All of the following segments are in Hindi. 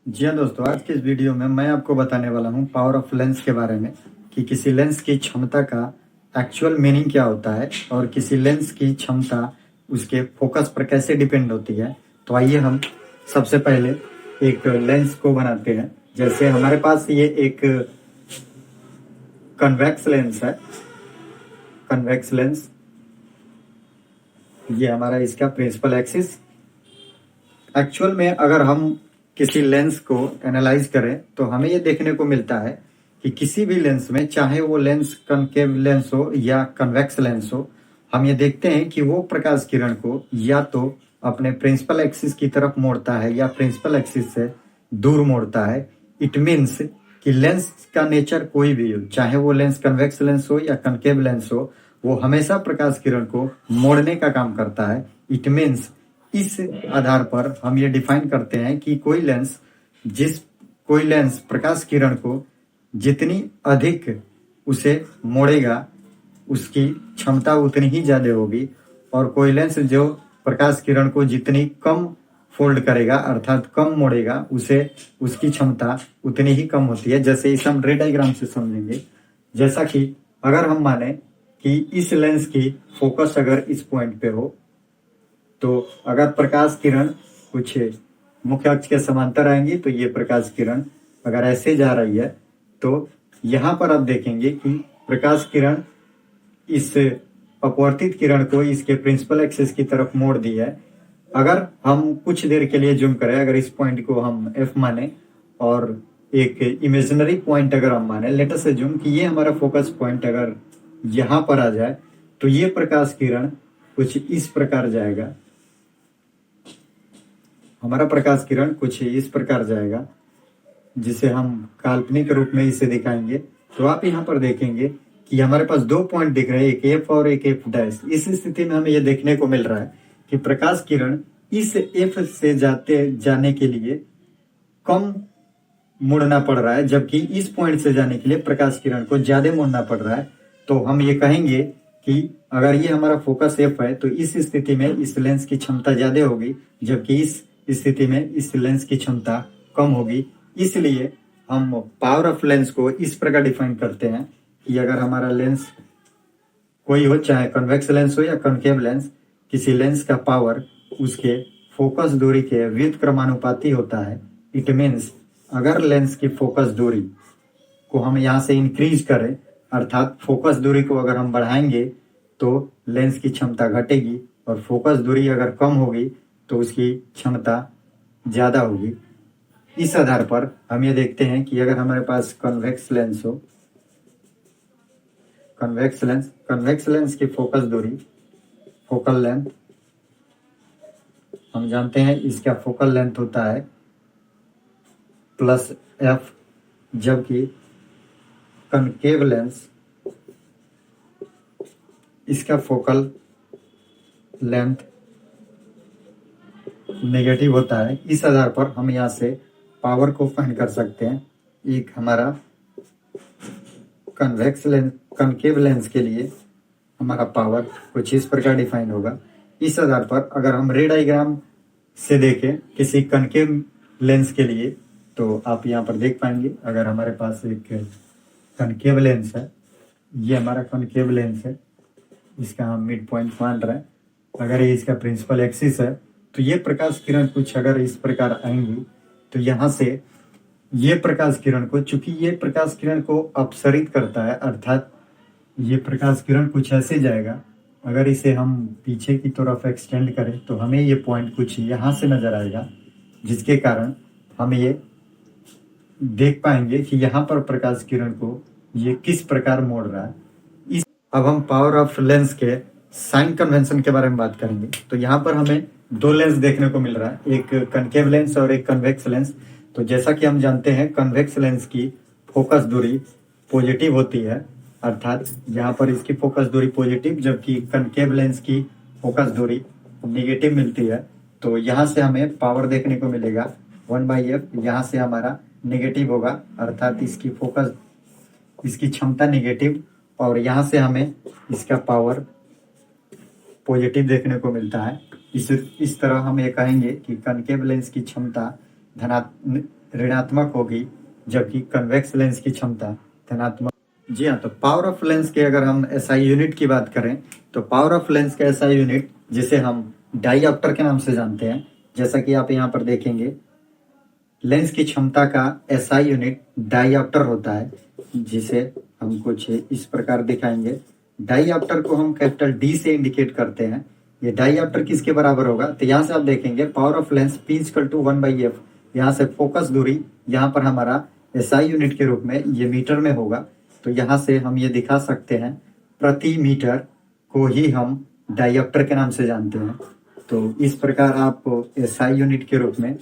जी हाँ दोस्तों, आज के इस वीडियो में मैं आपको बताने वाला हूँ पावर ऑफ लेंस के बारे में कि किसी लेंस की क्षमता का एक्चुअल मीनिंग क्या होता है और किसी लेंस की क्षमता उसके फोकस पर कैसे डिपेंड होती है। तो आइए हम सबसे पहले एक लेंस को बनाते हैं। जैसे हमारे पास ये एक कन्वेक्स लेंस है। कन्वेक्स लेंस ये हमारा इसका प्रिंसिपल एक्सिस। एक्चुअल में अगर हम किसी लेंस को एनालाइज करें तो हमें ये देखने को मिलता है कि किसी भी लेंस में, चाहे वो लेंस कनकेव लेंस हो या कन्वेक्स लेंस हो, हम ये देखते हैं कि वो प्रकाश किरण को या तो अपने प्रिंसिपल एक्सिस की तरफ मोड़ता है या प्रिंसिपल एक्सिस से दूर मोड़ता है। इट मीन्स कि लेंस का नेचर कोई भी हो, चाहे वो लेंस कन्वेक्स लेंस हो या कनकेव लेंस हो, वो हमेशा प्रकाश किरण को मोड़ने का काम करता है। इट मीन्स इस आधार पर हम ये डिफाइन करते हैं कि कोई लेंस प्रकाश किरण को जितनी अधिक उसे मोड़ेगा उसकी क्षमता उतनी ही ज्यादा होगी, और कोई लेंस जो प्रकाश किरण को जितनी कम फोल्ड करेगा अर्थात कम मोड़ेगा उसे उसकी क्षमता उतनी ही कम होती है। जैसे इसे हम रे डायग्राम से समझेंगे। जैसा कि अगर हम माने कि इस लेंस की फोकस अगर इस पॉइंट पे हो, तो अगर प्रकाश किरण कुछ मुख्य अक्ष के समांतर आएंगी तो ये प्रकाश किरण अगर ऐसे जा रही है तो यहाँ पर आप देखेंगे कि प्रकाश किरण इस अपवर्तित किरण को इसके प्रिंसिपल एक्सिस की तरफ मोड़ दी है। अगर हम कुछ देर के लिए जूम करें, अगर इस पॉइंट को हम एफ माने और एक इमेजिनरी पॉइंट अगर हम माने, लेट अस अज्यूम कि ये हमारा फोकस पॉइंट अगर यहाँ पर आ जाए तो ये प्रकाश किरण कुछ इस प्रकार जाएगा। हमारा प्रकाश किरण कुछ इस प्रकार जाएगा, जिसे हम काल्पनिक रूप में इसे दिखाएंगे। तो आप यहाँ पर देखेंगे कि हमारे पास दो पॉइंट दिख रहे हैं, एक एफ और एक एफ डैश। इस स्थिति में हमें यह देखने को मिल रहा है कि प्रकाश किरण इस एफ से जाने के लिए कम मुड़ना पड़ रहा है, जबकि इस पॉइंट से जाने के लिए प्रकाश किरण को ज्यादा मुड़ना पड़ रहा है। तो हम ये कहेंगे कि अगर ये हमारा फोकस एफ है तो इस स्थिति में इस लेंस की क्षमता ज्यादा होगी, जबकि इस स्थिति में इस लेंस की क्षमता कम होगी। इसलिए हम पावर ऑफ लेंस को इस प्रकार डिफाइन करते हैं कि अगर हमारा लेंस कोई हो, चाहे कन्वेक्स लेंस हो या कनकेव लेंस, किसी लेंस का पावर उसके फोकस दूरी के व्युत्क्रमानुपाती होता है। इट मीन्स अगर लेंस की फोकस दूरी को हम यहाँ से इंक्रीज करें, अर्थात फोकस दूरी को अगर हम बढ़ाएंगे तो लेंस की क्षमता घटेगी, और फोकस दूरी अगर कम होगी तो उसकी क्षमता ज्यादा होगी। इस आधार पर हम ये देखते हैं कि अगर हमारे पास कन्वेक्स लेंस हो, कन्वेक्स लेंस की फोकस दूरी, फोकल लेंथ, हम जानते हैं इसका फोकल लेंथ होता है प्लस एफ, जबकि कनकेव लेंस इसका फोकल लेंथ नेगेटिव होता है। इस आधार पर हम यहाँ से पावर को फाइंड कर सकते हैं। एक हमारा कनकेव लेंस के लिए हमारा पावर कुछ इस प्रकार डिफाइन होगा। इस आधार पर अगर हम रे डायग्राम से देखें किसी कनकेव लेंस के लिए, तो आप यहाँ पर देख पाएंगे अगर हमारे पास एक कनकेव लेंस है, ये हमारा कनकेव लेंस है, इसका हम मिड पॉइंट मान रहे हैं। अगर ये इसका प्रिंसिपल एक्सिस है तो ये प्रकाश किरण कुछ अगर इस प्रकार आएंगी तो यहाँ से ये प्रकाश किरण को, चूंकि ये प्रकाश किरण को अपसरित करता है, अर्थात ये प्रकाश किरण कुछ ऐसे जाएगा। अगर इसे हम पीछे की तरफ एक्सटेंड करें तो हमें ये पॉइंट कुछ यहाँ से नजर आएगा, जिसके कारण हम ये देख पाएंगे कि यहाँ पर प्रकाश किरण को ये किस प्रकार मोड़ रहा है। अब हम पावर ऑफ लेंस के साइन कन्वेंशन के बारे में बात करेंगे। तो यहाँ पर हमें दो लेंस देखने को मिल रहा है, एक कनकेव लेंस और एक कन्वेक्स लेंस। तो जैसा कि हम जानते हैं कन्वेक्स लेंस की फोकस दूरी पॉजिटिव होती है, अर्थात यहाँ पर इसकी फोकस दूरी पॉजिटिव, जबकि कनकेव लेंस की फोकस दूरी निगेटिव मिलती है। तो यहाँ से हमें पावर देखने को मिलेगा 1/f, यहाँ से हमारा नेगेटिव होगा, अर्थात इसकी क्षमता नेगेटिव, और यहाँ से हमें इसका पावर पॉजिटिव देखने को मिलता है। इस तरह हम ये कहेंगे कि कनकेव लेंस की क्षमता ऋणात्मक होगी, जबकि कन्वेक्स लेंस की क्षमता धनात्मक। जी हाँ, तो पावर ऑफ लेंस के अगर हम एसआई यूनिट की बात करें तो पावर ऑफ लेंस का एसआई यूनिट जिसे हम डाईऑप्टर के नाम से जानते हैं, जैसा कि आप यहाँ पर देखेंगे लेंस की क्षमता का एसआई यूनिट डाईऑप्टर होता है, जिसे हम कुछ इस प्रकार दिखाएंगे। डाईऑप्टर को हम कैपिटल डी से इंडिकेट करते हैं। ये डाईऑप्टर किसके बराबर होगा, तो यहाँ से आप देखेंगे power of lens P equal to 1/f। यहाँ से फोकस दूरी यहाँ पर हमारा एसआई यूनिट के रूप में ये मीटर में होगा, तो यहाँ से हम ये दिखा सकते हैं प्रति मीटर को ही हम डाईऑप्टर के नाम से जानते हैं। तो इस प्रकार आप एसआई यूनिट के रूप में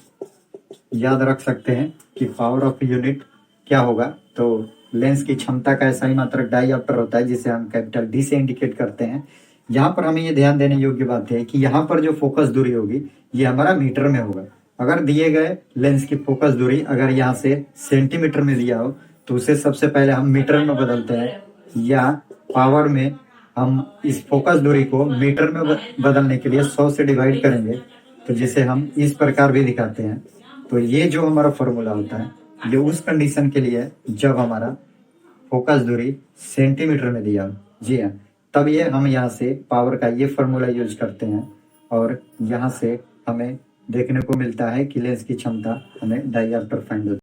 याद रख सकते हैं कि पावर ऑफ यूनिट क्या होगा। तो लेंस की क्षमता का एसआई मात्रक डाईऑप्टर होता है, जिसे हम कैपिटल डी से इंडिकेट करते हैं। यहाँ पर हमें ये ध्यान देने योग्य बात है कि यहाँ पर जो फोकस दूरी होगी ये हमारा मीटर में होगा। अगर दिए गए लेंस की फोकस दूरी अगर यहाँ से सेंटीमीटर में दिया हो तो उसे सबसे पहले हम मीटर में बदलते हैं, या पावर में हम इस फोकस दूरी को मीटर में बदलने के लिए 100 से डिवाइड करेंगे, तो जिसे हम इस प्रकार भी दिखाते हैं। तो ये जो हमारा फॉर्मूला होता है ये उस कंडीशन के लिए जब हमारा फोकस दूरी सेंटीमीटर में दिया हो। जी हाँ, तब ये हम यहाँ से पावर का ये फॉर्मूला यूज करते हैं, और यहाँ से हमें देखने को मिलता है कि लेंस की क्षमता हमें डाईऑप्टर फाइंड होती है।